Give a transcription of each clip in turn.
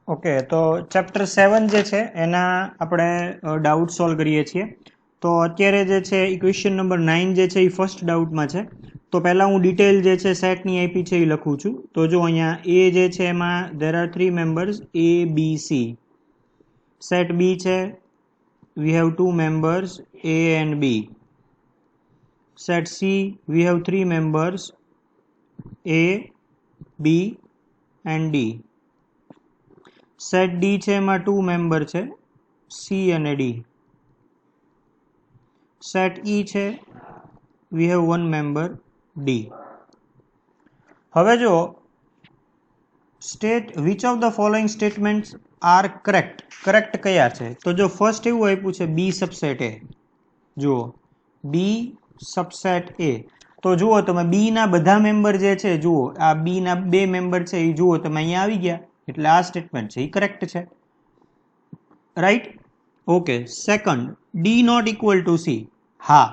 Okay, તો chapter 7 જે છે એના આપણે ડાઉટ સોલ્વ કરીએ છીએ. તો અત્યારે જે છે એ ક્વેશ્ચન નંબર 9 જે છે એ ફર્સ્ટ ડાઉટમાં છે. તો પહેલાં હું ડિટેલ જે છે સેટની આપી છે એ લખું છું. તો જો અહીંયા એ જે છે એમાં there are 3 members A, B, C. Set B છે, we have 2 members A and B. Set C, we have 3 members A, B and D. Set D છે એમાં 2 મેમ્બર છે C અને D. સેટ E છે, we have 1 member D. હવે જો state which of the following statements are correct. Correct કયા છે? તો જો ફર્સ્ટ એવું આપ્યું છે બી સબસેટ એ. જુઓ બી સબસેટ એ. તો જુઓ તમે બી ના બધા મેમ્બર જે છે, જુઓ આ બી ના 2 મેમ્બર છે એ જુઓ તમે અહીંયા આવી ગયા, એટલે આ સ્ટેટમેન્ટ છે એ કરેક્ટ છે, right? Okay. Second, D not equal to C. હા,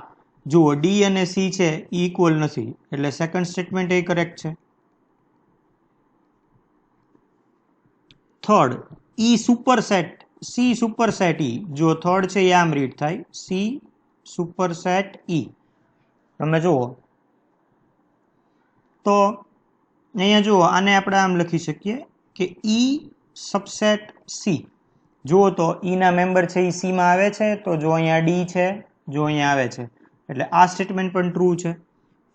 જુઓ ડી અને સી છે એ ઇક્વલ નથી, એટલે સેકન્ડ સ્ટેટમેન્ટ એ કરેક્ટ છે. થર્ડ, ઈ સુપરસેટ સી સુપરસેટ ઈ. જો થર્ડ છે એ આમ રીડ થાય, સી સુપરસેટ ઈ. તમે જુઓ તો અહીંયા જુઓ આને આપણે આમ લખી શકીએ કે ઈ સબસેટ સી. જુઓ તો ઈના મેમ્બર છે એ સીમાં આવે છે, તો જો અહીંયા ડી છે, જો અહીંયા આવે છે, એટલે આ સ્ટેટમેન્ટ પણ ટ્રુ છે.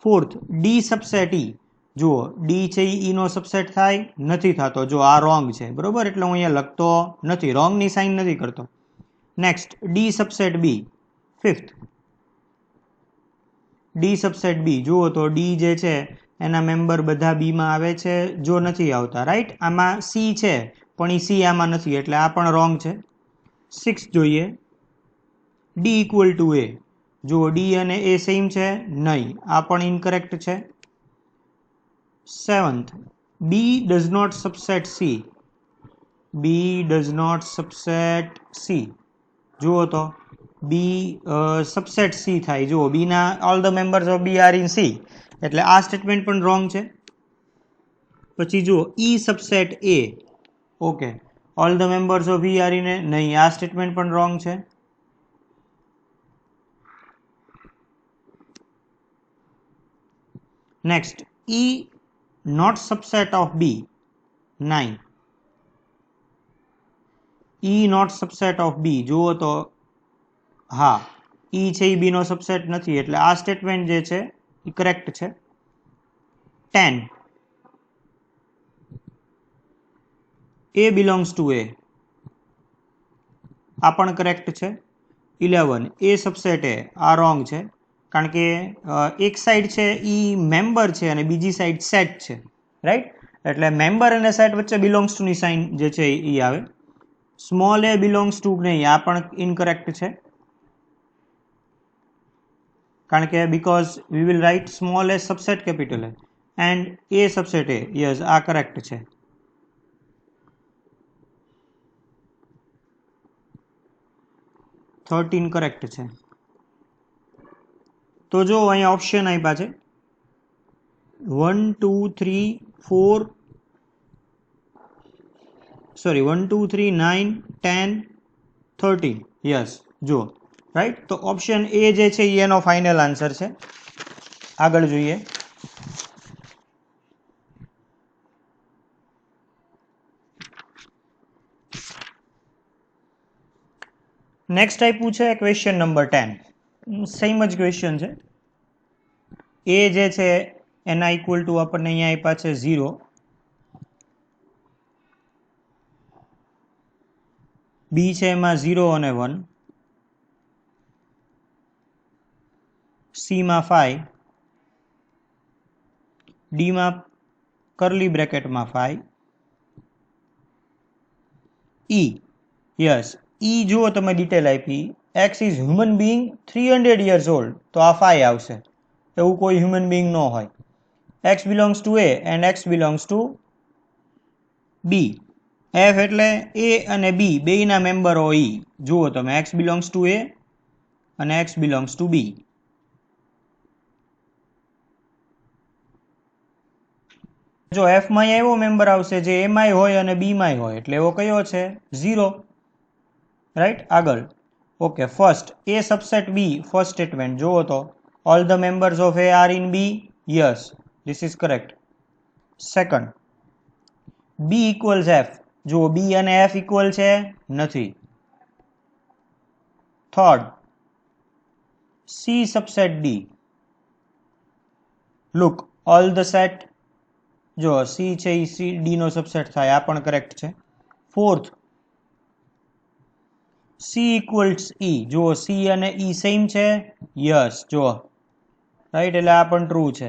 ફોર્થ, ડી સબસેટ ઈ. જુઓ ડી છે એ ઈનો સબસેટ થાય નથી થતો, જો આ રોંગ છે, બરોબર, એટલે હું અહીંયા લખતો નથી, રોંગની સાઇન નથી કરતો. નેક્સ્ટ, ડી સબસેટ બી. ફિફ્થ, ડી સબસેટ બી. જુઓ તો ડી જે છે એના મેમ્બર બધા બીમાં આવે છે, જો નથી આવતા, રાઈટ? આમાં સી છે પણ એ સી આમાં નથી, એટલે આ પણ રોંગ છે. 6 જોઈએ, ડી ઇક્વલ ટુ એ. જુઓ ડી અને એ સેમ છે, નહીં, આ પણ ઇનકરેક્ટ છે. 7th, B does not subset C. B does not subset C. જુઓ તો બી સબસેટ સી થાય, જુઓ બીના all the members of B are in C, એટલે આ સ્ટેટમેન્ટ પણ રોંગ છે. પછી જુઓ E subset A. Okay, all the members of E are in A, નહીં, આ સ્ટેટમેન્ટ પણ રોંગ છે. Next, E not subset of B. 9, E not subset of B. જુઓ તો હા, ઈ છે એ બીનો સબસેટ નથી, એટલે આ સ્ટેટમેન્ટ જે છે એ કરેક્ટ છે. 10, એ બિલોંગ્સ ટુ એ. આ પણ કરેક્ટ છે. 11, એ સબસેટ એ. આ રોંગ છે, કારણ કે એક સાઈડ છે એ મેમ્બર છે અને બીજી સાઈડ સેટ છે, રાઈટ? એટલે મેમ્બર અને સેટ વચ્ચે બિલોંગ્સ ટુની સાઇન જે છે એ આવે. સ્મોલ એ બિલોંગ્સ ટુ નહીં, આ પણ ઇનકરેક્ટ છે, કારણ કે because we will right small A subset capital A and A subset A. Yes, આ કરેક્ટ છે. થર્ટીન કરેક્ટ છે. તો જો અહીંયા ઓપ્શન આપ્યા છે 1 2 3 4, સોરી 1 2 3 9 10 13. યસ, જો રાઈટ. તો ઓપ્શન એ જે છે એ એનો ફાઇનલ આન્સર છે. આગળ જોઈએ. નેક્સ્ટ આપ્યું છે ક્વેશ્ચન નંબર 10. સેમ જ ક્વેશ્ચન છે. એ જે છે એના ઇક્વલ ટુ આપણને અહીંયા આપ્યા છે 0. બી છે એમાં 0 અને 1. સીમાં 5. ડીમાં કર્લી બ્રેકેટમાં 5. ઈ. યસ, ઈ જુઓ તમે ડિટેલ આપી, x is human being 300 years old, તો આ 5 આવશે. એવું કોઈ હ્યુમન બિંગ ન હોય. X belongs to A and X belongs to B. F એટલે એ અને બી બેયના મેમ્બરો ઈ. જુઓ તમે એક્સ બિલોંગ્સ ટુ એ અને એક્સ બિલોંગ્સ ટુ બી. જો એફ માં એવો મેમ્બર આવશે જે એમાં હોય અને બી માં હોય, એટલે એવો કયો છે? 0, રાઈટ. આગળ okay, first A subset B, first statement જુઓ તો all the members of A are in B, yes, this is correct. Second, B equals F, જુઓ બી અને એફ ઇક્વલ છે? નથી. Third, C subset D, look all the set, જો C છે એ C D નો સબસેટ થાય, આ પણ કરેક્ટ છે. ફોર્થ, સી ઇક્વલ્સ ઈ, જુઓ સી અને ઈ સેમ છે? યસ, જુઓ રાઈટ, એટલે આ પણ ટ્રુ છે.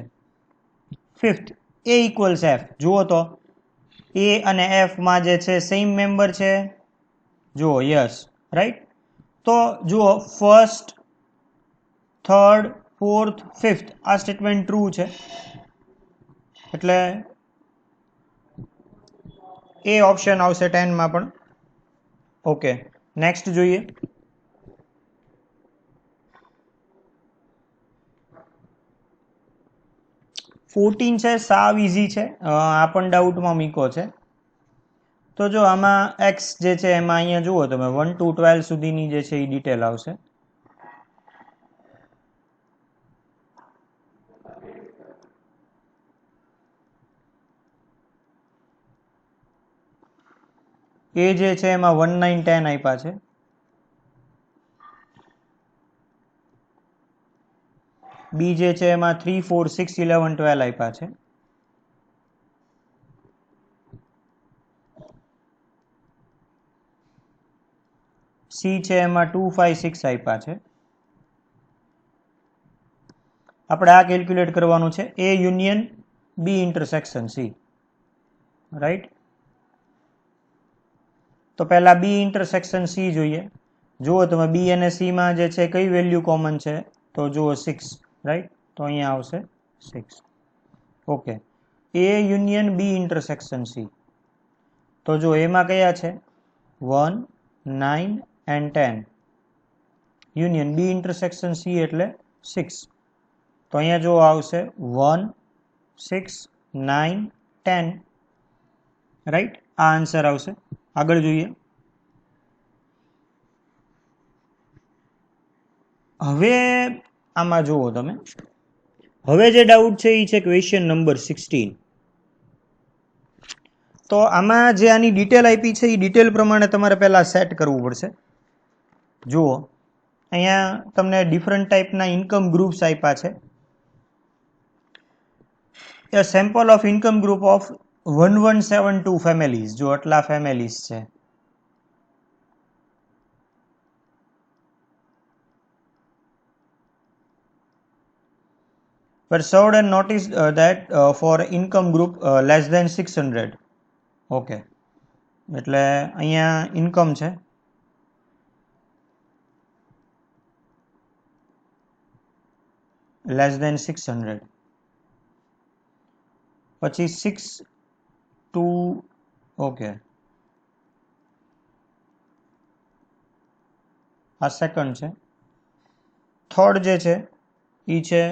ફિફ્થ, એ ઇક્વલ્સ એફ, જુઓ તો એ અને એફ માં જે છે સેમ મેમ્બર છે? જુઓ યસ, રાઈટ. તો જુઓ ફર્સ્ટ, થર્ડ, ફોર્થ, ફિફ્થ આ સ્ટેટમેન્ટ ટ્રુ છે, એટલે એ ઓપ્શન આવશે 10 માં પણ. ઓકે, નેક્સ્ટ જોઈએ. 14 છે, સાવ ઇઝી છે, આ પણ ડાઉટમાં મૂકો છે. તો જો આમાં એક્સ જે છે એમાં અહીંયા જુઓ તમે 1 to 12 સુધીની જે છે એ ડિટેલ આવશે. એ જે છે એમાં 1, 9, 10 આપ્યા છે. બી જે છે એમાં 3, 4, 6, 11, 12 આપ્યા છે. સી છે એમાં 2, 5, 6 આપ્યા છે. આપણે આ કેલ્ક્યુલેટ કરવાનું છે, એ union B intersection C, right. તો પહેલા બી ઇન્ટરસેક્શન સી જોઈએ. જુઓ તમે બી અને સી માં જે છે કઈ વેલ્યુ કોમન છે? તો જુઓ 6, રાઈટ, તો અહીંયા આવશે 6. Okay, A union B intersection C, તો જો એમાં કયા છે? 1, 9 and 10, union B intersection C એટલે 6. તો અહીંયા જો આવશે 1, 6, 9, 10, રાઈટ, આ આન્સર આવશે. આગળ જોઈએ. હવે આમાં જુઓ તમે, હવે જે ડાઉટ છે એ છે ક્વેશ્ચન નંબર 16. તો આમાં જે આની ડિટેલ આપી છે એ ડિટેલ પ્રમાણે તમારે પહેલા સેટ કરવું પડશે. જુઓ અહીંયા તમને ડિફરન્ટ ટાઈપના ઇન્કમ ગ્રુપ્સ આપ્યા છે. A sample of income group of 1172 families, જો આટલા ફેમિલીઝ છે. Were served and noticed that for income group less than 600. Okay, એટલે અહીંયા ઇન્કમ છે લેસ દેન 600, પછી 6 to, ઓકે, આ સેકન્ડ છે. થર્ડ જે છે એ છે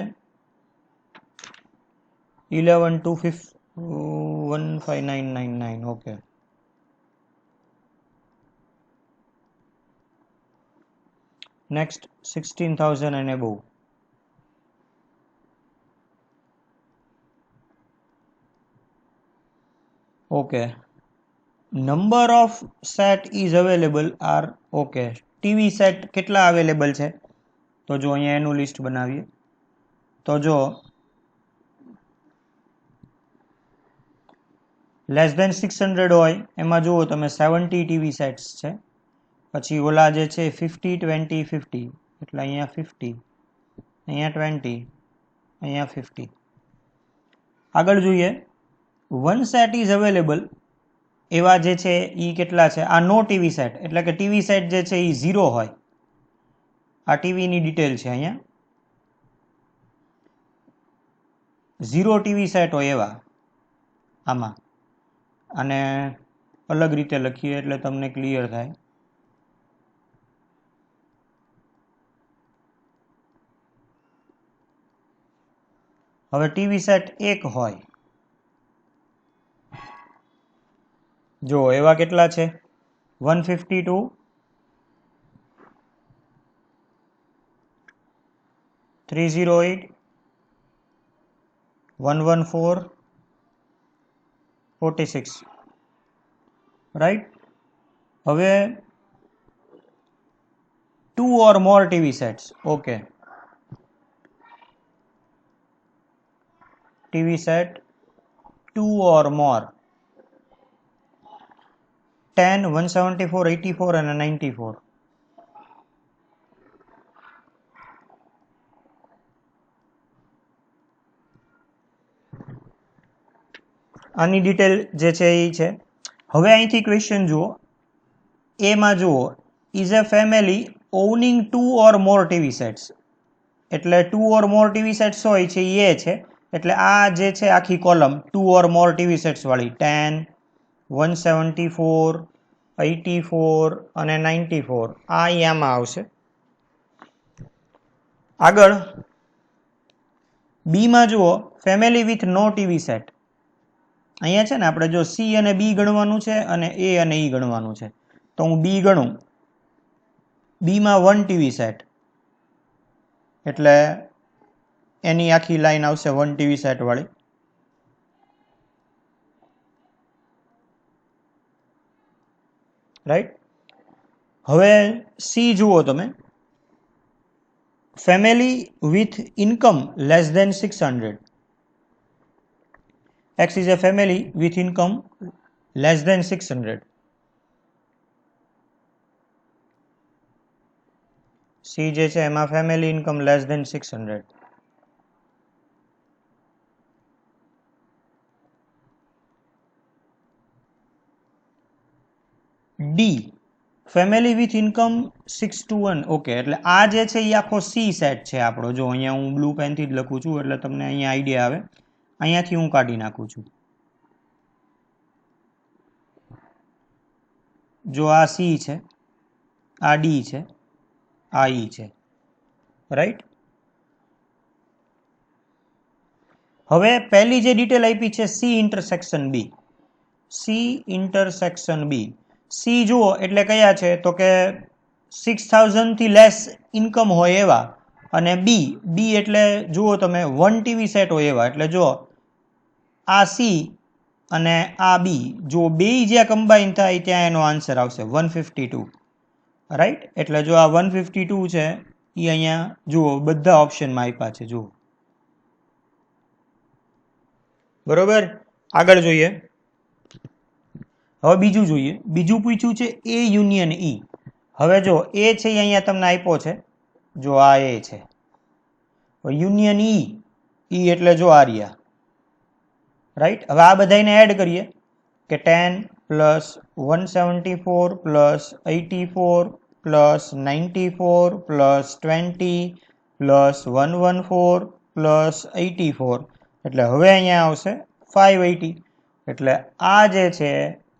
11 to 15999. Okay, next 16,000 and above. Okay, number of set is available are, okay, TV set કેટલા અવેલેબલ છે? તો જો અહીંયા એનું લિસ્ટ બનાવીએ. તો જો લેસ દેન 600 હોય એમાં જુઓ તમે 70 ટીવી સેટ્સ છે. પછી ઓલા જે છે 50, 20, 50, એટલે અહીંયા 50, અહીંયા 20, અહીંયા 50. આગળ જોઈએ, વન સેટ ઇઝ અવેલેબલ એવા જે છે એ કેટલા છે? આ નો ટીવી સેટ, એટલે કે ટીવી સેટ જે છે એ 0 હોય. આ ટીવીની ડિટેલ છે અહીંયા. 0 ટીવી સેટ હોય એવા આમાં, અને અલગ રીતે લખીએ એટલે તમને ક્લિયર થાય. હવે ટીવી સેટ 1 હોય, જો એવા કેટલા છે 152 308 114 46 રાઈટ. હવે 2 or more TV sets. Okay, TV set 2 or more 10 174 84 અને 94. આની ડિટેલ જે છે એ છે. હવે અહીંથી ક્વેશ્ચન જુઓ, એમાં જુઓ is a family owning 2 or more TV sets. એટલે 2 or more TV sets હોય છે એ છે. એટલે આ જે છે આખી column 2 or more TV sets વાળી 10 174 84 અને 94 આ અહીંયામાં આવશે. આગળ બીમાં જુઓ family with no TV set. અહીંયા છે ને આપણે જો સી અને બી ગણવાનું છે અને એ અને ઈ ગણવાનું છે. તો હું બી ગણું, બીમાં 1 ટીવી સેટ એટલે એની આખી લાઈન આવશે 1 ટીવી સેટ વાળી. રાઈટ. હવે સી જુઓ તમે, family with income less than 600. X is a family with income less than 600. C જે છે એમાં family income less than 600. D family with income 6 to 1. Okay, એટલે આ જે છે એ આખો C સેટ છે આપણો. જો અહીંયા હું બ્લુ પેનથી જ લખું છું એટલે તમને અહીંયા આઈડિયા આવે. અહીંયાથી હું કાઢી નાખું છું. જો આ સી છે, આ ડી છે, આ ઈ છે. રાઈટ. હવે પહેલી જે ડિટેલ આપી છે સી ઇન્ટરસેક્શન બી. સી ઇન્ટરસેક્શન બી. સી જુઓ એટલે કયા છે તો કે 6000 થી લેસ ઇન્કમ હોય એવા, અને બી એટલે જુઓ તમે 1 ટીવી સેટ હોય એવા. એટલે જો આ સી અને આ બી જો બે જ્યાં કમ્બાઈન થાય ત્યાં એનો આન્સર આવશે 152. રાઈટ. એટલે જો આ 152 છે એ અહીંયા જુઓ બધા ઓપ્શનમાં આપ્યા છે. જુઓ બરોબર. આગળ જોઈએ. હવે બીજું જોઈએ. બીજું પૂછ્યું છે એ યુનિયન ઈ. હવે જો એ છે એ અહીંયા તમને આપ્યો છે. જો આ એ છે, યુનિયન ઈ એટલે જો આ રહ્યા. રાઈટ. હવે આ બધાને એડ કરીએ કે 10 plus 174 plus 84 plus 94 plus 20 plus 114 plus 84. એટલે હવે અહીંયા આવશે 580. એટલે આ જે છે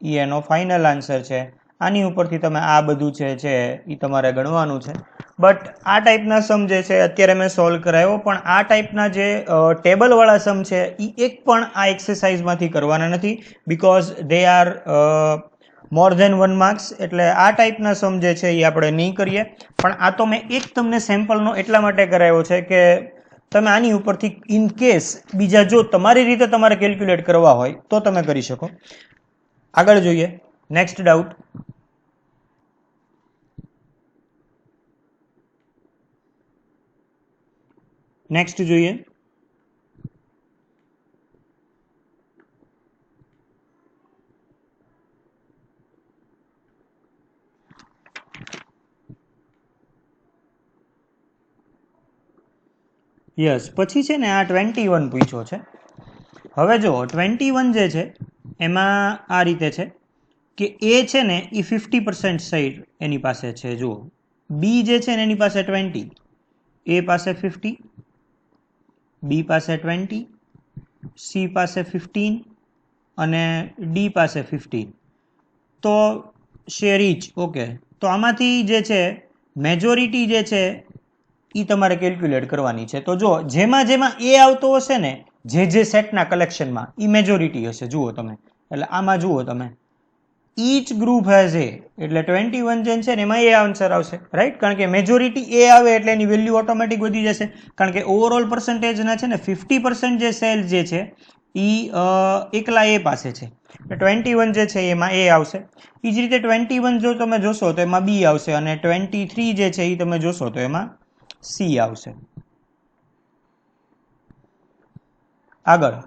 એ એનો ફાઇનલ આન્સર છે. આની ઉપરથી તમે આ બધું છે એ તમારે ગણવાનું છે. બટ આ ટાઈપના સમ જે છે અત્યારે મેં સોલ્વ કરાયો, પણ આ ટાઈપના જે ટેબલવાળા સમ છે એ એક પણ આ એક્સરસાઇઝમાંથી કરવાના નથી, because they are more than 1 marks. એટલે આ ટાઈપના સમ જે છે એ આપણે નહીં કરીએ. પણ આ તો મેં એક તમને સેમ્પલનો એટલા માટે કરાયો છે કે તમે આની ઉપરથી ઇન કેસ બીજા જો તમારી રીતે તમારે કેલ્ક્યુલેટ કરવા હોય તો તમે કરી શકો. આગળ જોઈએ નેક્સ્ટ ડાઉટ. નેક્સ્ટ જોઈએ. યસ, પછી છે ને આ 21 પૂછ્યો છે. હવે જો 21 જે છે એમાં આ રીતે છે કે એ છે ને એ 50% સાઈડ એની પાસે છે. જુઓ બી જે છે ને એની પાસે 20, એ પાસે 50, બી પાસે 20, સી પાસે 15 અને ડી પાસે 15. તો શેર ઇચ. ઓકે, તો આમાંથી જે છે મેજોરિટી જે છે એ તમારે કેલ્ક્યુલેટ કરવાની છે. તો જો જેમાં એ આવતો હશે ને જે સેટના કલેક્શનમાં એ મેજોરિટી હશે. જુઓ તમે, એટલે આમાં જુઓ તમે ઈચ ગ્રુપ હેઝ એ, એટલે 21 જે છે ને એમાં એ આન્સર આવશે, રાઈટ. કારણ કે મેજોરિટી એ આવે એટલે એની વેલ્યુ ઓટોમેટિક વધી જશે, કારણ કે ઓવરઓલ પર્સન્ટેજના છે ને 50% જે સેલ જે છે એ એકલા એ પાસે છે. 21 જે છે એમાં એ આવશે. એ જ રીતે 21 જો તમે જોશો તો એમાં બી આવશે, અને 23 જે છે એ તમે જોશો તો એમાં સી આવશે. આગળ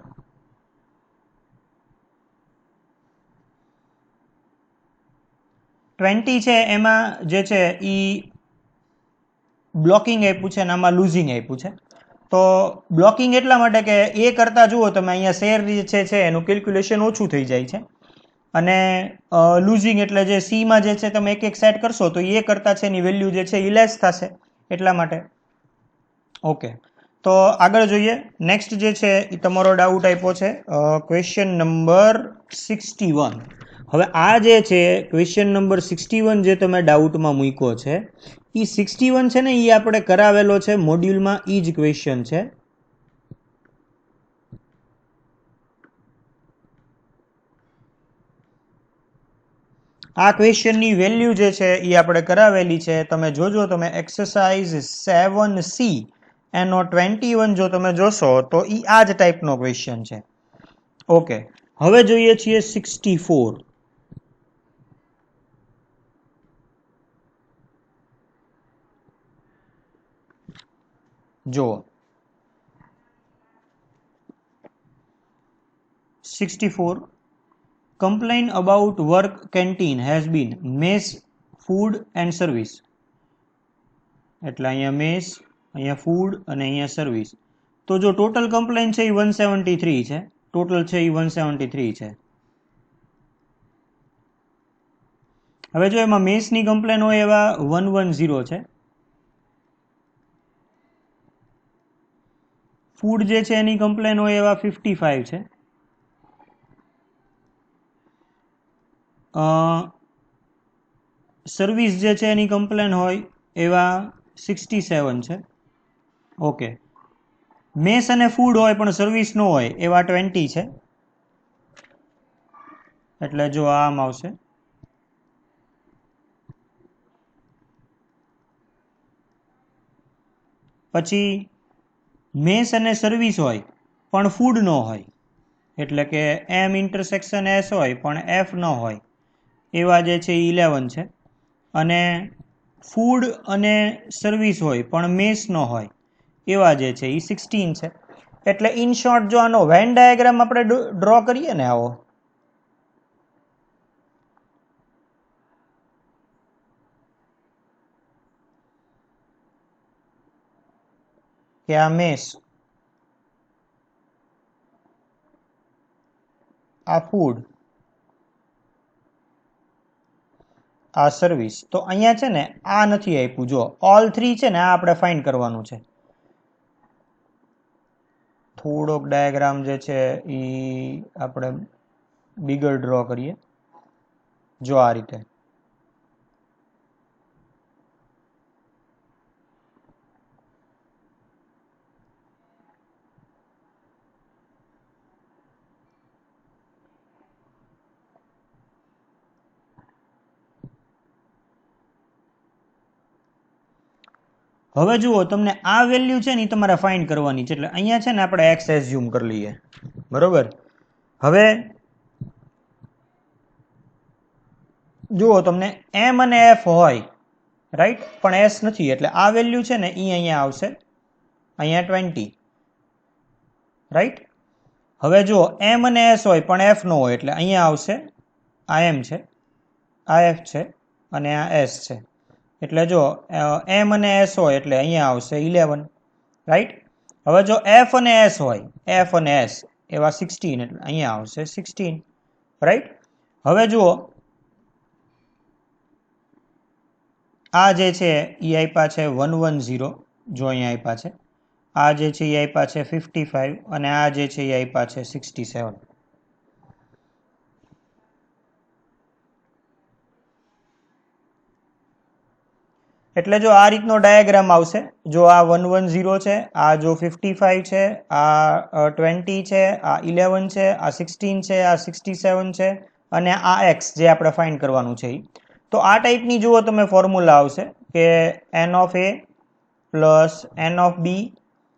20 છે એમાં જે છે એ બ્લોકિંગ આપ્યું છે અને આમાં લૂઝિંગ આપ્યું છે. તો બ્લોકિંગ એટલા માટે કે એ કરતાં જુઓ તમે અહીંયા શેર જે છે એનું કેલ્ક્યુલેશન ઓછું થઈ જાય છે, અને લૂઝિંગ એટલે જે સીમાં જે છે તમે એક એક સેટ કરશો તો એ કરતાં છે એની વેલ્યુ જે છે એ લેસ થશે, એટલા માટે. ઓકે, તો આગળ જોઈએ. નેક્સ્ટ જે છે એ તમારો ડાઉટ આપ્યો છે ક્વેશ્ચન નંબર 61. હવે આ જે છે ક્વેશ્ચન નંબર 61 જે તમે ડાઉટમાં મૂક્યો છે એ 61 છે ને એ આપણે કરાવેલો છે મોડ્યુલમાં, એ જ ક્વેશ્ચન છે. આ ક્વેશ્ચનની વેલ્યુ જે છે એ આપણે કરાવેલી છે. તમે જોજો, તમે એક્સરસાઇઝ 7C એનો 21 જો તમે જોશો તો એ આ જ ટાઈપનો ક્વેશ્ચન છે. ઓકે, હવે જોઈએ છીએ 64. જો 64, complain about work canteen has been mess, food and service. એટલે અહીંયા મેસ, અહીંયા ફૂડ અને અહીંયા સર્વિસ. તો જો ટોટલ કમ્પ્લેન છે એ 173 છે, ટોટલ છે એ 173 છે. હવે જો એમાં મેસની કમ્પ્લેન હોય એવા 110 છે, ફૂડ જે છે એની કમ્પ્લેન હોય એવા 55 છે, સર્વિસ જે છે એની કમ્પ્લેન હોય એવા 67 છે. ઓકે, મેસ અને ફૂડ હોય પણ સર્વિસ ન હોય એવા 20 છે, એટલે જો આમ આવશે. પછી મેસ અને સર્વિસ હોય પણ ફૂડ ન હોય, એટલે કે એમ ઇન્ટરસેક્શન એસ હોય પણ એફ ન હોય એવા જે છે 11 છે, અને ફૂડ અને સર્વિસ હોય પણ મેસ ન હોય એવા જે છે એ 16 છે. એટલે ઇન શોર્ટ જો આનો વેન ડાયાગ્રામ આપણે ડ્રો કરીએ ને આવો, કે આ મેસ, આ ફૂડ, આ સર્વિસ, તો અહીંયા છે ને આ નથી આપ્યું. જો ઓલ 3 છે ને આ આપણે ફાઇન્ડ કરવાનું છે. થોડોક ડાયાગ્રામ જે છે એ આપણે બિગર ડ્રો કરીએ. જો આ રીતે. હવે જુઓ, તમને આ વેલ્યુ છે ને એ તમારે ફાઇન્ડ કરવાની છે. એટલે અહીંયા છે ને આપણે એક્સ એઝ્યુમ કરી લઈએ, બરોબર. હવે જુઓ, તમને એમ અને એફ હોય, રાઈટ, પણ એસ નથી, એટલે આ વેલ્યુ છે ને એ અહીંયા આવશે, અહીંયા 20, રાઈટ. હવે જુઓ, એમ અને એસ હોય પણ એફ નો હોય એટલે અહીંયા આવશે, આ એમ છે, આ એફ છે અને આ એસ છે. એટલે જો એમ અને એસ હોય એટલે અહીંયા આવશે 11, રાઈટ. હવે જો એફ અને એસ હોય, એફ અને એસ એવા 16 એટલે અહીંયા આવશે 16, રાઈટ. હવે જુઓ, આ જે છે એ આપ્યા છે 110, જો અહીંયા આપ્યા છે. આ જે છે એ આપ્યા છે 55 અને આ જે છે એ આપ્યા છે 67. એટલે જો આ રીતનો ડાયાગ્રામ આવશે. જો આ 110 છે, આ જો 55 છે, આ 20 છે, આ 11 છે, આ 16 છે, આ 67 છે અને આ એક્સ જે આપણે ફાઇન્ડ કરવાનું છે. તો આ ટાઈપની જુઓ તમે ફોર્મ્યુલા આવશે કે n of A plus n of B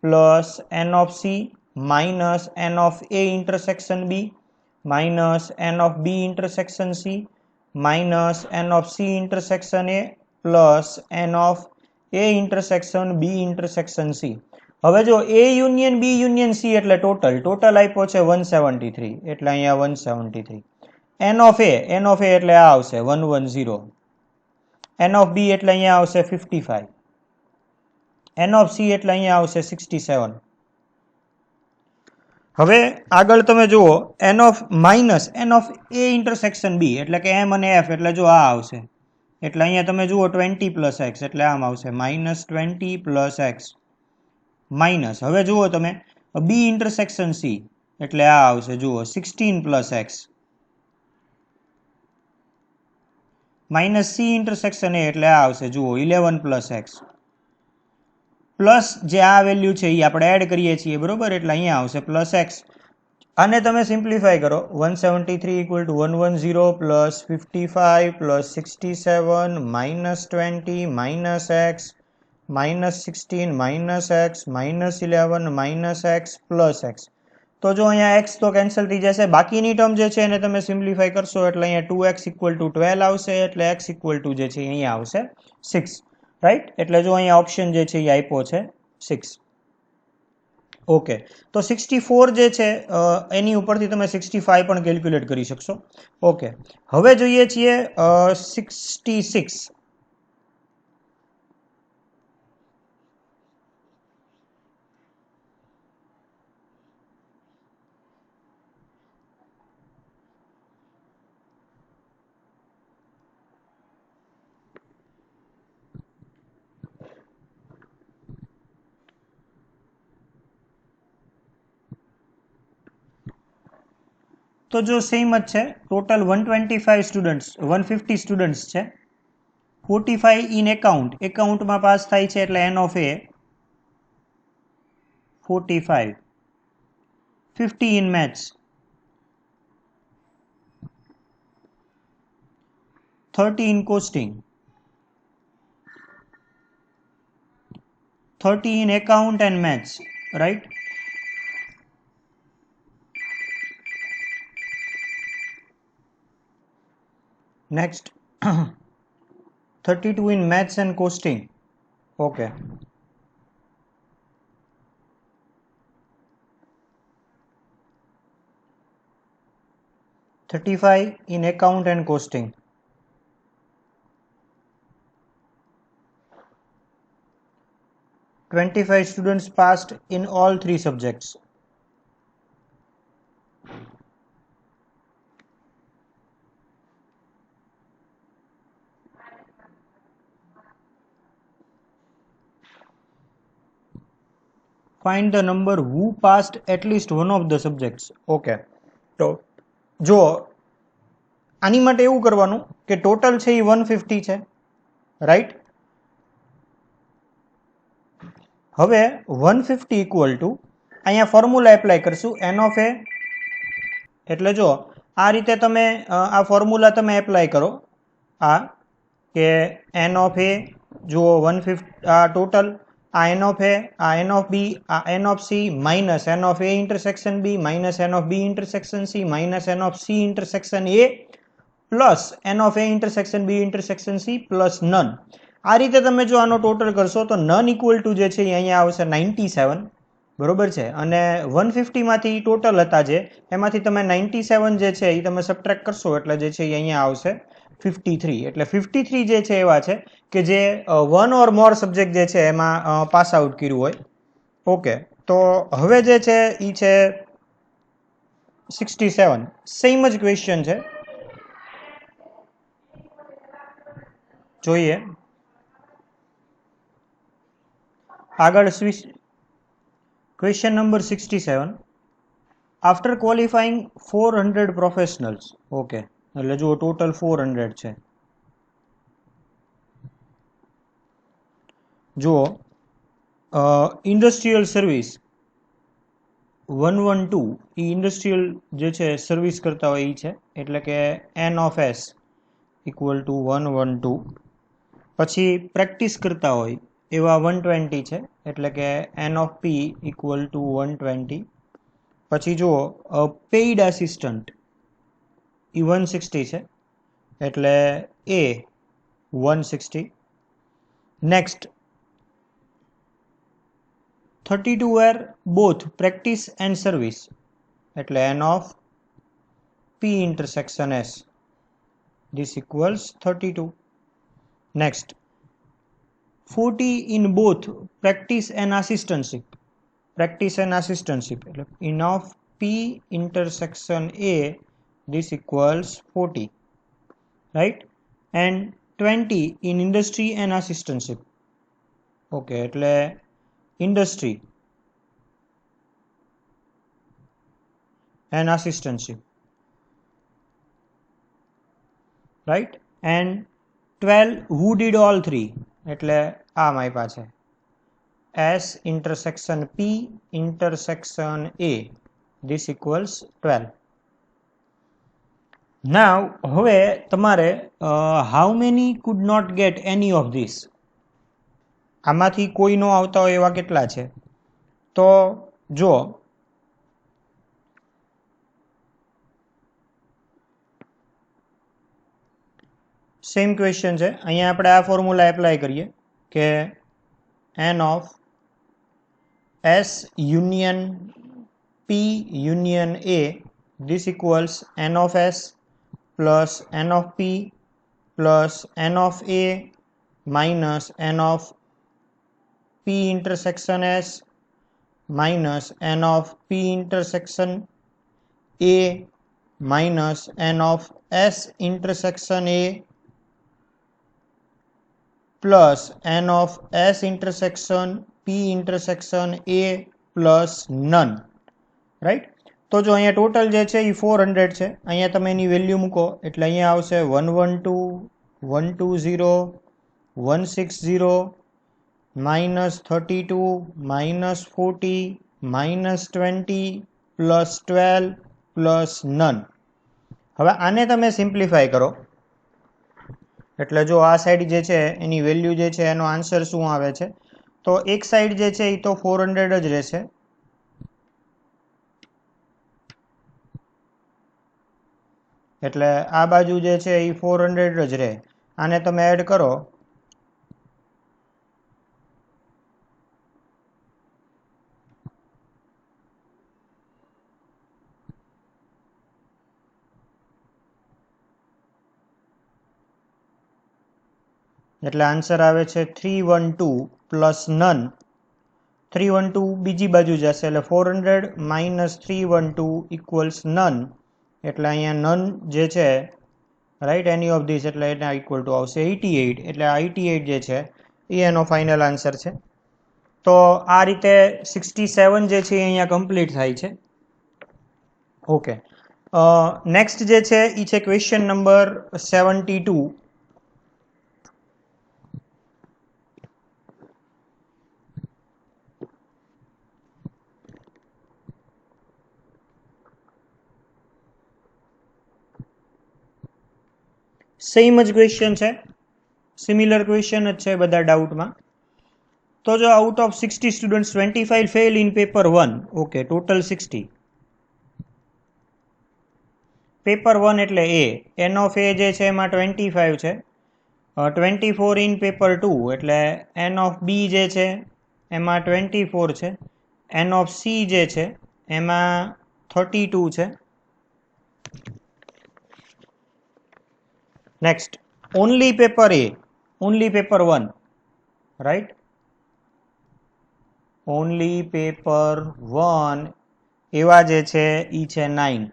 plus n of C minus n of A intersection B minus n of B intersection C minus n of C intersection A plus n of A intersection B intersection C. હવે જો A union B union C એટલે total આપ્યો છે 173 એટલે અહીંયા 173. N of એ એટલે આ આવશે 110. એન ઓફ બી એટલે અહીંયા આવશે 55. એન ઓફ સી એટલે અહીંયા આવશે 67. હવે આગળ તમે જુઓ n of minus n of A intersection B એટલે કે એમ અને એફ એટલે જો આ આવશે એટલે અહીંયા તમે જુઓ 20 પ્લસ એક્સ એટલે આમ આવશે -20 પ્લસ એક્સ માઇનસ. હવે જુઓ તમે બી ઇન્ટરસેક્શન સી એટલે આ આવશે જુઓ 16 plus x minus C intersection A એટલે આ આવશે જુઓ 11 પ્લસ એક્સ પ્લસ જે આ વેલ્યુ છે એ આપણે એડ કરીએ છીએ બરોબર એટલે અહીંયા આવશે પ્લસ એક્સ. આને તમે સિમ્પ્લિફાય કરો 173 = 110 plus 55 plus 67 minus 20 minus x minus 16 minus x minus 11 minus x plus x. તો જો અહીંયા એક્સ તો કેન્સલ થઈ જશે, બાકીની ટર્મ જે છે એને તમે સિમ્પ્લિફાય કરશો એટલે અહીંયા 2x = 12 આવશે એટલે x = જે છે અહીંયા આવશે 6 રાઈટ. એટલે જો અહીંયા ઓપ્શન જે છે એ આપ્યો છે 6. ઓકે તો 64 જે છે એની ઉપરથી તમે 65 પણ કેલ્ક્યુલેટ કરી શકશો. ઓકે હવે જોઈએ છીએ 66. તો જો સેમ જ છે ટોટલ 125 સ્ટુડન્ટ્સ 150 સ્ટુડન્ટ્સ છે. 45 ઇન એકાઉન્ટમાં પાસ થાય છે એટલે n of A 45, 50 in maths, 30 in costing, 30 in account and maths, right? Next 32 in maths and costing. Okay. $35 in account and costing. $25 students passed in all 3 subjects. Find the number who passed at least one of the subjects. Okay. તો જો આની માટે એવું કરવાનું કે total છે એ 150 છે right. હવે 150 = અહીંયા ફોર્મ્યુલા એપ્લાય કરશું એન ઓફ એ એટલે જો આ રીતે તમે આ ફોર્મ્યુલા તમે એપ્લાય કરો આ કે એન ઓફ એ જુઓ 150 આ ટોટલ આ એન ઓફ એ આ એન ઓફ બી આ n of C minus n of A intersection B minus n of B intersection C minus n of C intersection A plus n of A intersection B intersection C plus none. આ રીતે તમે જો આનો total કરશો તો none = જે છે એ અહીંયા આવશે 97 બરોબર છે. અને 150 માંથી ટોટલ હતા જે એમાંથી તમે 97 જે છે એ તમે સબટ્રેક્ટ કરશો એટલે જે છે એ અહીંયા આવશે 53. એટલે 53 જે છે એવા છે કે જે 1 or more સબ્જેક્ટ જે છે એમાં પાસ આઉટ કર્યું હોય. ઓકે તો હવે જે છે એ છે 67. સેમ જ ક્વેશ્ચન છે જોઈએ આગળ. Question number 67. After qualifying 400 professionals. Okay એટલે જુઓ ટોટલ 400 છે. જુઓ ઇન્ડસ્ટ્રીયલ સર્વિસ 112 એ ઇન્ડસ્ટ્રીયલ જે છે સર્વિસ કરતા હોય એ છે, એટલે કે n of S equal to 112. પછી પ્રેક્ટિસ કરતા હોય એવા 120 છે, એટલે કે n of P equal to 120. પછી જુઓ પેઇડ આસિસ્ટન્ટ એ 160 છે, એટલે એ 160. Next 32 were both practice and service, એટલે n of p intersection s, this equals 32. Next 40 in both practice and assistantship, એટલે in of p intersection a, this equals 40, right? And 20 in industry and assistantship, okay, એટલે industry and assistantship, right? And 12 who did all three, એટલે આ માપ્યા છે S intersection P intersection A, this equals 12. Now હવે તમારે how many could not get any of this, આમાંથી કોઈ નો આવતા હોય એવા કેટલા છે? તો જો સેમ ક્વેશ્ચન છે, અહીંયા આપણે આ ફોર્મ્યુલા એપ્લાય કરીએ કે n of S union P union A, this equals n of S plus n of P plus n of A minus n of P intersection S minus n of P intersection A minus n of S intersection A plus n of S intersection P intersection A plus none, right? તો જો અહીંયા total જે છે એ 400 છે, અહીંયા તમે એની value મૂકો એટલે અહીંયા આવશે 112 120 160 minus 32 minus 40 minus 20 plus 12 plus none. હવે આને તમે સિમ્પ્લિફાય કરો એટલે જો આ સાઈડ જે છે એની વેલ્યુ જે છે એનો આન્સર શું આવે છે, તો એક સાઈડ જે છે એ તો 400 જ રહેશે, એટલે આ બાજુ જે છે એ 400 જ રહે. આને તમે એડ કરો એટલે આન્સર આવે છે 312 પ્લસ નન. 312 બીજી બાજુ જશે એટલે 400 માઇનસ 312 ઇક્વલ્સ નન, એટલે અહીંયા નન જે છે રાઈટ એની ઓફ ધીસ એટલે એના ઇક્વલ ટુ આવશે 88, એટલે 88 જે છે એ એનો ફાઇનલ આન્સર છે. તો આ રીતે 67 જે છે એ અહીંયા કમ્પ્લીટ થાય છે. ઓકે, નેક્સ્ટ જે છે એ છે ક્વેશ્ચન નંબર 72. સેમ જ ક્વેશ્ચન છે, સિમિલર ક્વેશ્ચન જ છે બધા ડાઉટમાં. તો જો out of 60 students 25 fail in paper 1, okay, total 60. Paper 1 એટલે એ, એન ઓફ એ જે છે એમાં 25 છે, 24 ઇન પેપર 2 એટલે એન ઓફ બી જે છે એમાં 24 છે, એન ઓફ સી જે છે એમાં 32 છે. Next only paper A, only paper 1, right, only paper 1 એવા જે છે એ છે 9.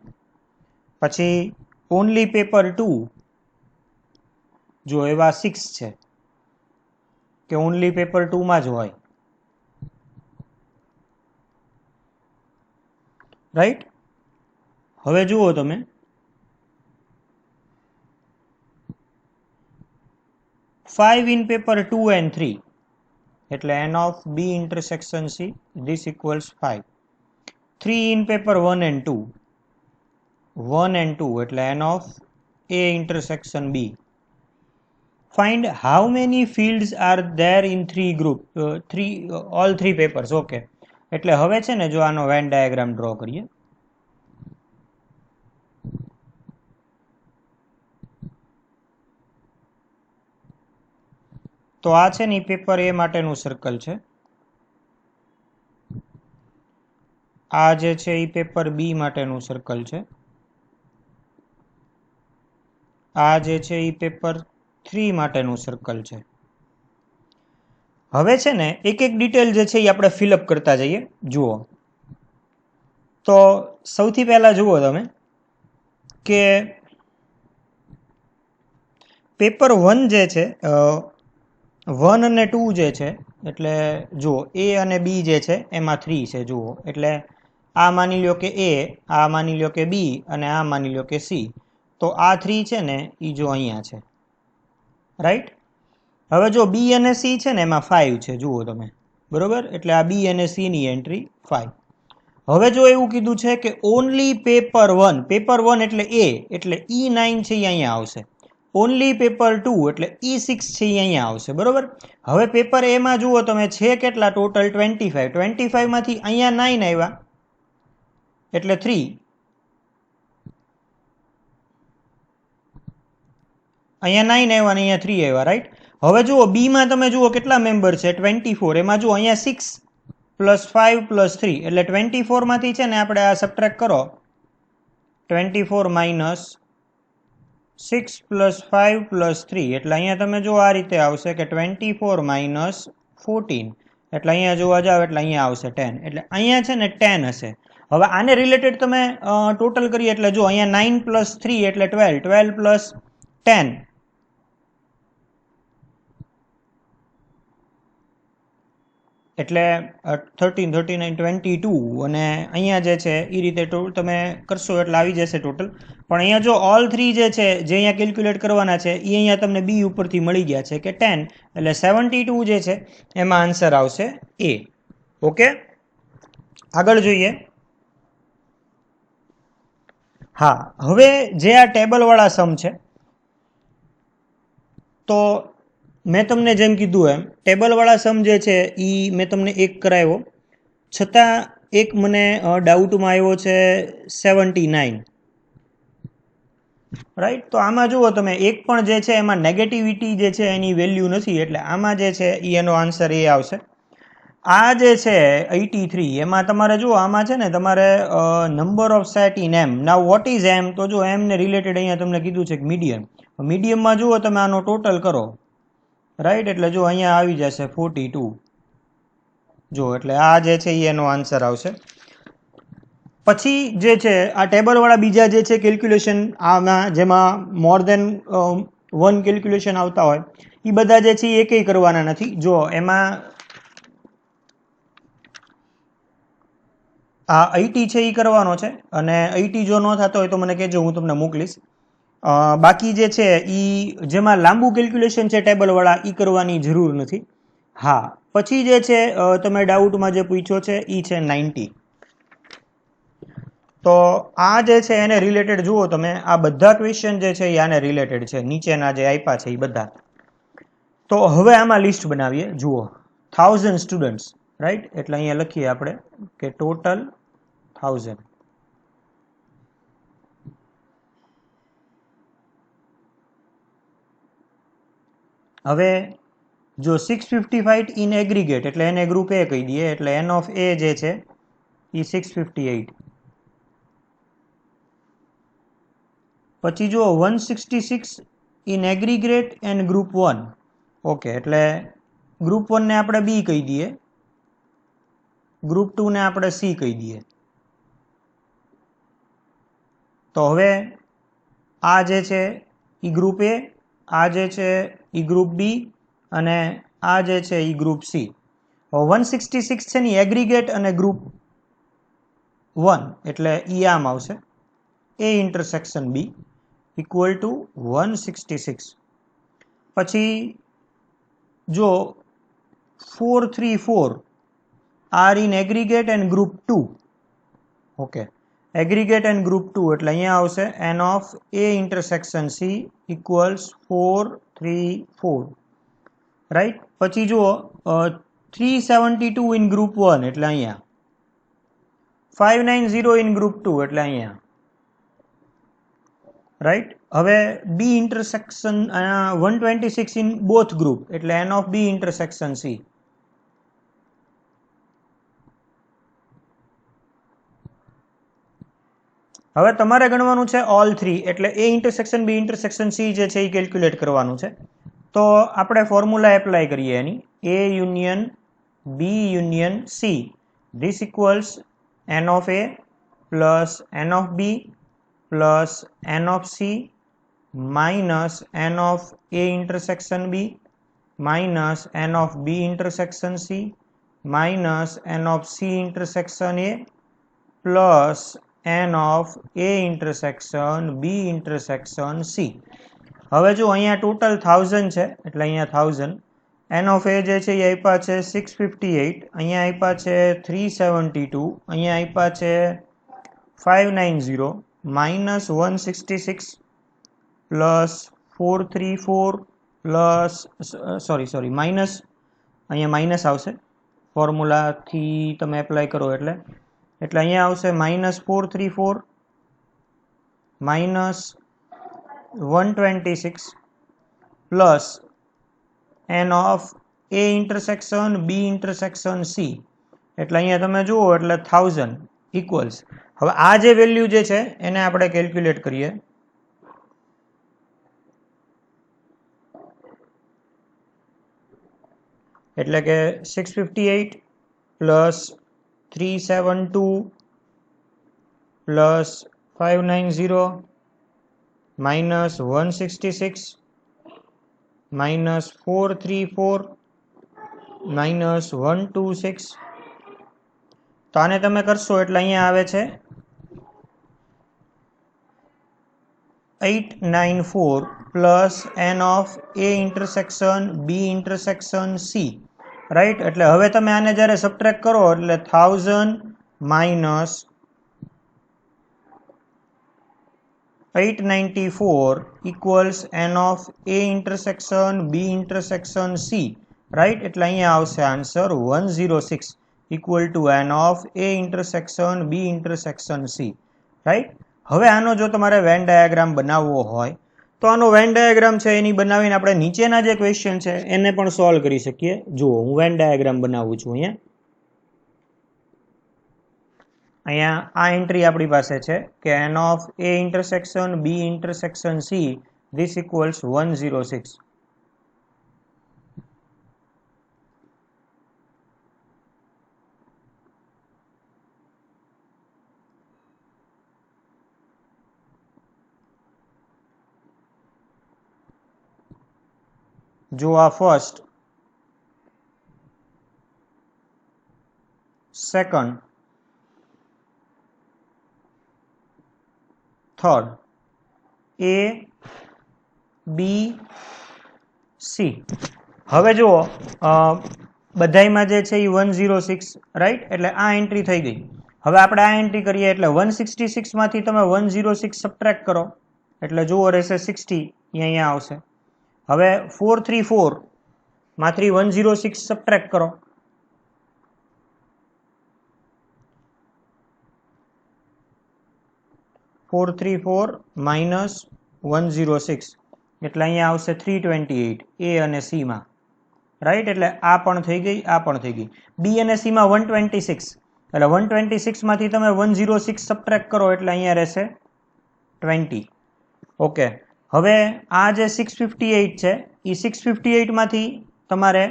પછી ઓનલી પેપર 2 જો એવા 6 છે કે ઓનલી પેપર 2 માં જ હોય, રાઈટ. હવે જુઓ તમે ફાઈવ ઇન પેપર 2 and 3 એટલે n of B intersection C, this equals 5. 3 in paper 1 and 2. 1 and 2 એટલે n of A intersection B. Find how many fields are there in all three papers. Okay, એટલે હવે છે ને જો આનો Venn diagram draw કરીએ. તો આ છે ને પેપર એ માટેનું સર્કલ છે, આ જે છે એ પેપર બી માટેનું સર્કલ છે, આ જે છે એ પેપર 3 માટેનું સર્કલ છે. હવે છે ને એક એક ડિટેલ જે છે એ આપણે ફિલઅપ કરતા જઈએ. જુઓ તો સૌથી પહેલા જુઓ તમે કે પેપર 1 જે છે 1 અને 2 જે છે, એટલે જુઓ એ અને બી જે છે એમાં 3 છે. જુઓ એટલે આ માની લ્યો કે એ, આ માની લ્યો કે બી અને આ માની લ્યો કે સી. તો આ 3 છે ને એ જો અહીંયા છે, રાઈટ. હવે જો બી અને સી છે ને એમાં 5 છે. જુઓ તમે, બરોબર. એટલે આ બી અને સી ની એન્ટ્રી 5. હવે જો એવું કીધું છે કે ઓનલી પેપર 1, પેપર 1 એટલે એ, એટલે E9 છે એ અહીંયા આવશે. ઓનલી પેપર 2 એટલે E6 છે એ અહીંયા આવશે, બરોબર. હવે પેપર એમાં જુઓ તમે છે કેટલા ટોટલ 25. 25 માંથી અહીંયા 9 આવ્યા એટલે 3, અહીંયા 9 આવ્યા અને અહીંયા 3 આવ્યા, રાઈટ. હવે જુઓ બી માં તમે જુઓ કેટલા મેમ્બર છે 24. એમાં જુઓ અહીંયા 6 પ્લસ 5 પ્લસ 3 એટલે 24 માંથી છે ને આપણે આ સબટ્રેક્ટ કરો, 24 માઇનસ 6 પ્લસ 5 પ્લસ 3 એટલે અહીંયા તમે જો આ રીતે આવશે કે 24 માઇનસ 14 એટલે અહીંયા જોવા જાવ એટલે અહીંયા આવશે 10. એટલે અહીંયા છે ને 10 હશે. હવે આને રિલેટેડ તમે ટોટલ કરીએ એટલે જો અહીંયા 9 પ્લસ 3 એટલે 12, 12 પ્લસ 10 એટલે 13, 39, 22 અને અહીંયા જે છે એ રીતે તમે કરશો એટલે આવી જશે ટોટલ. પણ અહીંયા જો ઓલ 3 જે છે જે અહીંયા કેલ્ક્યુલેટ કરવાના છે એ અહીંયા તમને બી ઉપરથી મળી ગયા છે કે 10 એટલે 72 જે છે એમાં આન્સર આવશે એ. ઓકે, આગળ જોઈએ. હા, હવે જે આ ટેબલવાળા સમ છે, તો મેં તમને જેમ કીધું એમ ટેબલવાળા સમ જે છે એ મેં તમને એક કરાવ્યો, છતાં એક મને ડાઉટમાં આવ્યો છે 79, રાઈટ. તો આમાં જુઓ તમે એક પણ જે છે એમાં નેગેટિવિટી જે છે એની વેલ્યુ નથી, એટલે આમાં જે છે એ એનો આન્સર એ આવશે. આ જે છે 83 એમાં તમારે જુઓ આમાં છે ને તમારે number of set in M. Now what is M? તો જો એમ ને રિલેટેડ અહીંયા તમને કીધું છે કે મીડિયમ. મીડિયમમાં જુઓ તમે આનો ટોટલ કરો, રાઈટ. એટલે જો અહીંયા આવી જશે 42. જો એટલે આ જે છે એ એનો આન્સર આવશે. પછી જે છે આ ટેબલવાળા બીજા જે છે કેલ્ક્યુલેશન આમાં જેમાં મોર દેન 1 કેલ્ક્યુલેશન આવતા હોય એ બધા જે છે એ એકેય કરવાના નથી. જો એમાં આ 80 છે એ કરવાનો છે અને 80 જો ન થતો હોય તો મને કહેજો, હું તમને મોકલીશ. બાકી જે છે એ જેમાં લાંબુ કેલ્ક્યુલેશન છે ટેબલવાળા એ કરવાની જરૂર નથી. હા, પછી જે છે તમે ડાઉટમાં જે પૂછ્યો છે એ છે 90. તો આ જે છે એને રિલેટેડ જુઓ તમે, આ બધા ક્વેશ્ચન જે છે એ આને રિલેટેડ છે, નીચેના જે આપ્યા છે એ બધા. તો હવે આમાં લિસ્ટ બનાવીએ. જુઓ 1000 સ્ટુડન્ટ્સ, રાઈટ. એટલે અહીંયા લખીએ આપણે કે ટોટલ 1000. હવે જો 655 ઇન એગ્રીગેટ એટલે એને ગ્રુપ એ કહી દઈએ, એટલે એન ઓફ એ જે છે એ 658. પછી જો 166 in aggregate and group 1. Okay, એટલે ગ્રુપ 1 ને આપણે બી કહી દઈએ, ગ્રુપ 2 ને આપણે સી કહી દઈએ. તો હવે આ જે છે એ ગ્રુપ એ, આ જે છે એ ગ્રુપ બી અને આ જે છે એ ગ્રુપ સી. 166 છે ને એગ્રીગેટ અને ગ્રુપ 1 એટલે ઈ આમ આવશે એ ઇન્ટરસેક્શન બી ઇક્વલ ટુ 166. પછી જો 434 are in aggregate and group 2 okay, aggregate and group 2 એટલે અહીંયા આવશે n of a intersection c equals 4 3 4, right. પછી જુઓ 372 ઇન ગ્રુપ 1 એટલે અહીંયા, 590 ઇન ગ્રુપ 2 એટલે અહીંયા, રાઈટ. હવે B intersection 126 in both group એટલે n of B intersection c. હવે તમારે ગણવાનું છે ઓલ 3 એટલે A intersection B intersection C જે છે એ કેલ્ક્યુલેટ કરવાનું છે. તો આપણે ફોર્મ્યુલા એપ્લાય કરીએ એની, A union B union C this equals n of A plus n of B plus n of C minus n of A intersection B minus n of B intersection C minus n of C intersection A plus n of A intersection B intersection C. હવે જો અહીંયા total 1000 છે એટલે અહીંયા 1000, n of એ જે છે એ આપ્યા છે 658, અહીંયા આપ્યા છે 372, અહીંયા આપ્યા છે 590 minus 166 plus 434 plus sorry minus, અહીંયા માઇનસ આવશે ફોર્મ્યુલાથી તમે એપ્લાય કરો એટલે અહીંયા આવશે minus 434 minus 126 plus n of A intersection B intersection C એટલે અહીંયા તમે જુઓ એટલે 1000 ઇક્વલ્સ. હવે આ જે વેલ્યુ જે છે એને આપણે કેલ્ક્યુલેટ કરીએ. એટલે કે 658 plus 372 plus 590 minus 166 minus 434 minus 126. તો આને તમે કરશો એટલે અહીંયા આવે છે 894 plus n of A intersection B intersection C, right. એટલે હવે તમે આને જ્યારે સબટ્રેક્ટ કરો એટલે 1000 minus 894 equals n of A intersection B intersection C, right. એટલે અહીંયા આવશે answer 106 equal to n of A intersection B intersection C, right. હવે આનો જો તમારે વેન ડાયાગ્રામ બનાવવો હોય તો આનો વેન ડાયાગ્રામ છે એની બનાવીને આપણે નીચેના જે ક્વેશ્ચન છે એને પણ સોલ્વ કરી શકીએ. જુઓ હું વેન ડાયાગ્રામ બનાવું છું. અહીંયા આ એન્ટ્રી આપણી પાસે છે કે n of A intersection B intersection C this equals 106. જો આ first, second, third, A B C. હવે જુઓ બધાયમાં જે છે એ 106, રાઈટ. એટલે આ એન્ટ્રી થઈ ગઈ. હવે આપણે આ એન્ટ્રી કરીએ એટલે 166 માંથી તમે 106 સબટ્રેક્ટ કરો એટલે જુઓ રહેશે 60, અહીંયા આવશે. હવે 434 માંથી 106 સબટ્રેક્ટ કરો, 434 માઇનસ 106 એટલે અહીંયા આવશે 328 એ અને સી માં, રાઈટ. એટલે આ પણ થઈ ગઈ, આ પણ થઈ ગઈ. બી અને સી માં 126 એટલે 126 માંથી તમે 106 સબટ્રેક્ટ કરો એટલે અહીંયા રહેશે 20. ઓકે. હવે આ જે 658 છે એ 658 માંથી તમારે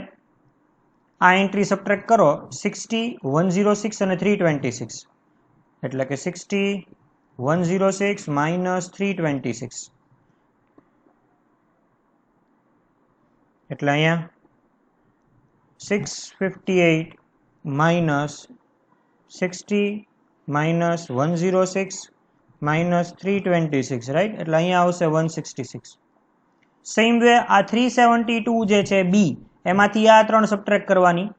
આ એન્ટ્રી સબટ્રેક્ટ કરો 60, 106 અને 326 એટલે કે 60, 106 માઇનસ 326 એટલે અહીંયા 658 માઇનસ 60 માઇનસ 106 માઇનસ 326, રાઈટ. એટલે અહીંયા આવશે 166. સેમ વે આ 372 જે છે બી એમાંથી આ ત્રણ સબટ્રેક્ટ કરવાની.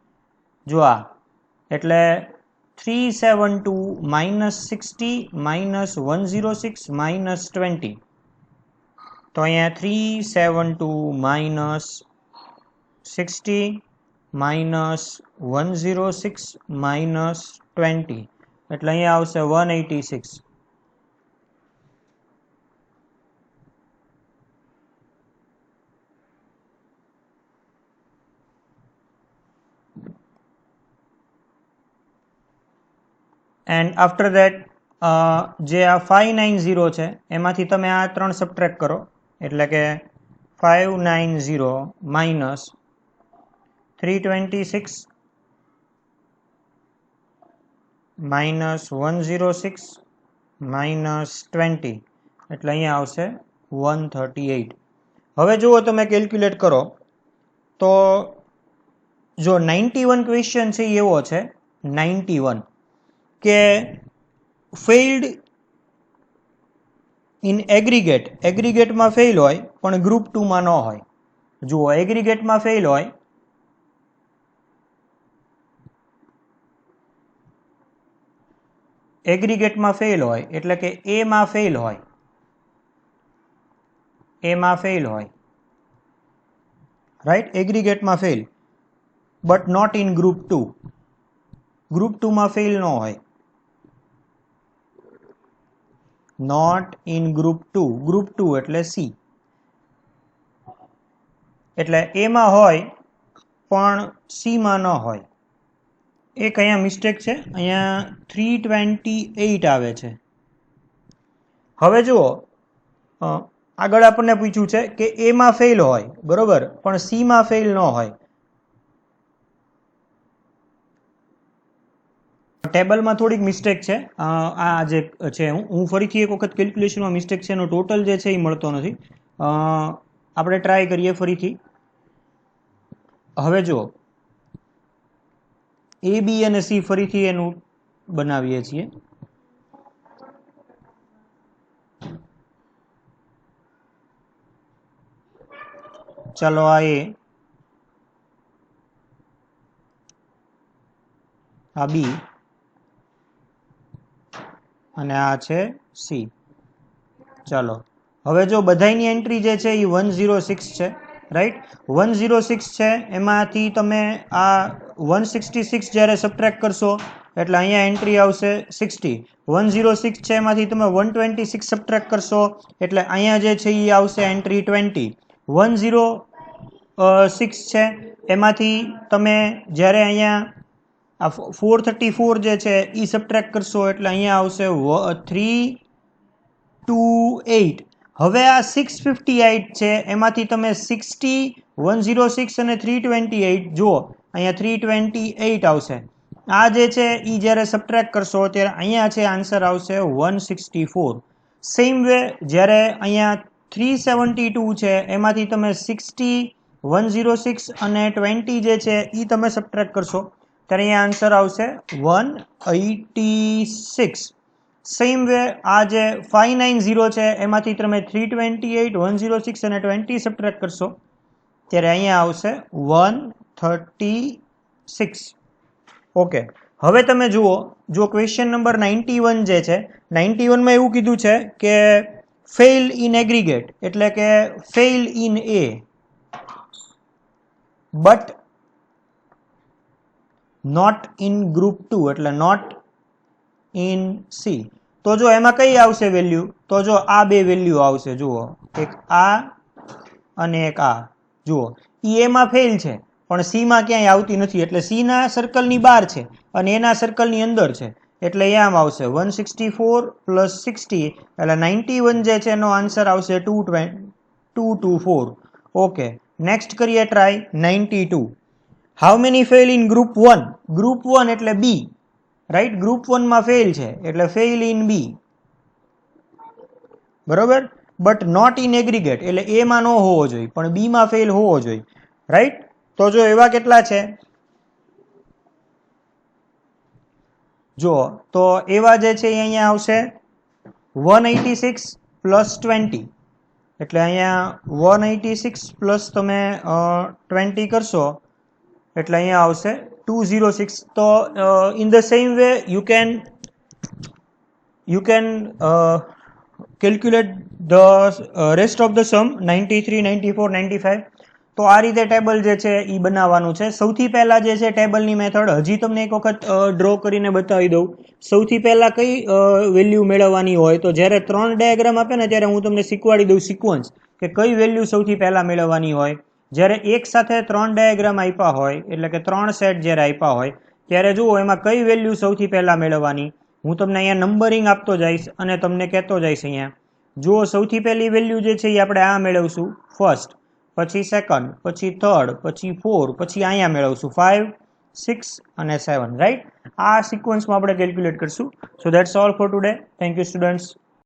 જો આ એટલે 372 minus 60 minus 106 minus 20. તો અહીંયા 372 minus 60 minus 106 minus 20 એટલે અહીંયા આવશે 186. એન્ડ આફ્ટર દેટ જે આ 590 છે એમાંથી તમે આ 3 સબટ્રેક્ટ કરો એટલે કે 590 માઇનસ 326 માઇનસ 106 માઇનસ 20 એટલે અહીંયા આવશે 138. હવે જુઓ તમે કેલ્ક્યુલેટ કરો તો જો 91 ક્વેશ્ચન છે એવો છે 91 કે ફેઇલ્ડ ઇન એગ્રીગેટમાં ફેલ હોય પણ ગ્રુપ 2માં ન હોય. જુઓ એગ્રીગેટમાં ફેલ હોય એટલે કે એમાં ફેલ હોય રાઈટ, એગ્રીગેટમાં fail but not in group 2. Group 2માં ફેલ ન હોય, નોટ ઇન ગ્રુપ 2. ગ્રુપ 2 એટલે સી, એટલે એમાં હોય પણ સીમાં ન હોય. એક અહીંયા મિસ્ટેક છે, અહીંયા 328 આવે છે. હવે જુઓ આગળ આપણને પૂછ્યું છે કે એમાં ફેલ હોય બરોબર પણ સીમાં ફેલ ન હોય. ટેબલમાં થોડીક મિસ્ટેક છે, આ જે છે હું ફરીથી એક વખત કેલ્ક્યુલેશનમાં મિસ્ટેક છે એનો ટોટલ જે છે એ મળતો નથી. આપણે ટ્રાય કરીએ ફરીથી. હવે જુઓ એ બી અને સી ફરીથી એનું બનાવીએ છીએ. ચાલો આ એ, આ બી અને આ છે સી. ચાલો હવે જો બધાની એન્ટ્રી જે છે એ 106 છે રાઈટ. 106 છે એમાંથી તમે આ 166 જ્યારે સબટ્રેક્ટ કરશો એટલે અહીંયા એન્ટ્રી આવશે 60. 106 છે એમાંથી તમે 126 સબટ્રેક્ટ કરશો એટલે અહીંયા જે છે એ આવશે એન્ટ્રી 20. 106 છે એમાંથી તમે જ્યારે અહીંયા આ 434 જે છે એ સબટ્રેક્ટ કરશો એટલે અહીંયા આવશે 328. હવે આ 658 છે એમાંથી તમે 60, 106 અને 328 જુઓ અહીંયા 328 આવશે. આ જે છે એ જ્યારે સબટ્રેક્ટ કરશો ત્યારે અહીંયા છે આન્સર આવશે 164. સેમ વે જ્યારે અહીંયા 372 છે એમાંથી તમે 60, 106 અને 20 જે છે એ તમે સબટ્રેક્ટ કરશો ત્યારે અહીંયા આન્સર આવશે 186. સેમ વે આ જે 590 છે એમાંથી તમે 328, 106 અને 20 સબટ્રેક્ટ કરશો ત્યારે અહીંયા આવશે 136. ઓકે, હવે તમે જુઓ જો ક્વેશ્ચન નંબર 91 જે છે 91માં એવું કીધું છે કે ફેઇલ ઇન એગ્રીગેટ એટલે કે fail in A but not in group 2 એટલે નોટ ઇન સી. તો જો એમાં કઈ આવશે વેલ્યુ, તો જો આ બે વેલ્યુ આવશે. જુઓ એક આ અને એક આ. જુઓ ઈ એમાં ફેલ છે પણ સીમાં ક્યાંય આવતી નથી એટલે સીના સર્કલની બહાર છે અને એના સર્કલની અંદર છે એટલે એ આમ આવશે 164 પ્લસ 60 એટલે 91 જે છે એનો આન્સર આવશે 224. ઓકે, નેક્સ્ટ કરીએ try 92. How many fail in group 1? Group 1 એટલે બી રાઈટ. ગ્રુપ 1 માં ફેલ છે એટલે ફેલ ઇન બી બરોબર. બટ નોટ ઇન એગ્રીગેટ એટલે એ માં ન હોવો જોઈએ પણ બી માં ફેલ હોવો જોઈએ રાઈટ. તો જો એવા કેટલા છે જો તો એવા જે છે અહીંયા આવશે 186 પ્લસ 20 એટલે અહીંયા 186 પ્લસ તમે 20 કરશો એટલે અહીંયા આવશે 206. So in the same way you can calculate the rest of the sum 93, 94, 95. તો આ રીતે ટેબલ જે છે એ બનાવવાનું છે. સૌથી પહેલા જે છે ટેબલની મેથડ હજી તમને એક વખત ડ્રો કરીને બતાવી દઉં. સૌથી પહેલા કઈ વેલ્યુ મેળવવાની હોય તો જ્યારે 3 ડાયાગ્રામ આપે ને ત્યારે હું તમને શીખવાડી દઉં સિક્વન્સ કે કઈ વેલ્યુ સૌથી પહેલા મેળવવાની હોય. જ્યારે એક સાથે 3 ડાયાગ્રામ આપ્યા હોય એટલે કે 3 સેટ જ્યારે આપ્યા હોય ત્યારે જુઓ એમાં કઈ વેલ્યુ સૌથી પહેલા મેળવવાની. હું તમને અહીંયા નંબરિંગ આપતો જઈશ અને તમને કહેતો જઈશ. અહીંયા જુઓ સૌથી પહેલી વેલ્યુ જે છે એ આપણે આ મેળવશું ફર્સ્ટ, પછી સેકન્ડ, પછી થર્ડ, પછી 4, પછી અહીંયા મેળવશું 5, 6 અને 7. રાઈટ, આ સિક્વન્સમાં આપણે કેલ્ક્યુલેટ કરશું. સો that's all four today. Thank you students.